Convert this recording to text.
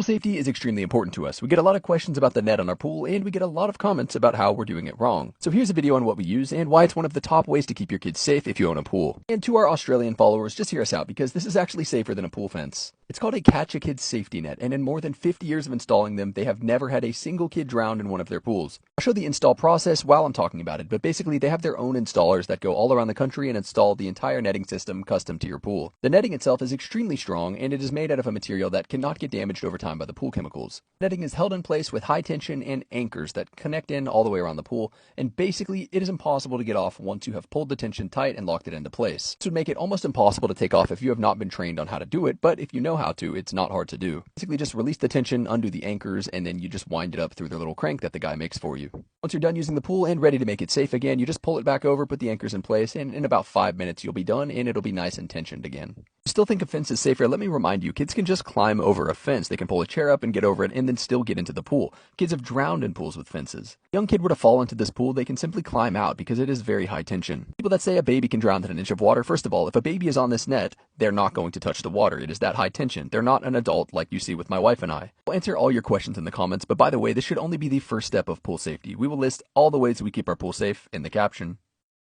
Pool safety is extremely important to us. We get a lot of questions about the net on our pool, and we get a lot of comments about how we're doing it wrong. So here's a video on what we use and why it's one of the top ways to keep your kids safe if you own a pool. And to our Australian followers, just hear us out because this is actually safer than a pool fence. It's called a Catch a Kid safety net, and in more than 50 years of installing them, they have never had a single kid drowned in one of their pools. I'll show the install process while I'm talking about it, but basically they have their own installers that go all around the country and install the entire netting system custom to your pool. The netting itself is extremely strong, and it is made out of a material that cannot get damaged over time by the pool chemicals. Netting is held in place with high tension and anchors that connect in all the way around the pool, and basically it is impossible to get off once you have pulled the tension tight and locked it into place. This would make it almost impossible to take off if you have not been trained on how to do it, but if you know how to, it's not hard to do. Basically just release the tension, undo the anchors, and then you just wind it up through the little crank that the guy makes for you. Once you're done using the pool and ready to make it safe again, you just pull it back over, put the anchors in place, and in about 5 minutes you'll be done and it'll be nice and tensioned again. If you still think a fence is safer, let me remind you, kids can just climb over a fence. They can pull a chair up and get over it and then still get into the pool. Kids have drowned in pools with fences. If a young kid were to fall into this pool, they can simply climb out because it is very high tension. People that say a baby can drown in an inch of water, first of all, if a baby is on this net, they're not going to touch the water. It is that high tension. They're not an adult like you see with my wife and I. I'll answer all your questions in the comments, but by the way, this should only be the first step of pool safety. We will list all the ways we keep our pool safe in the caption.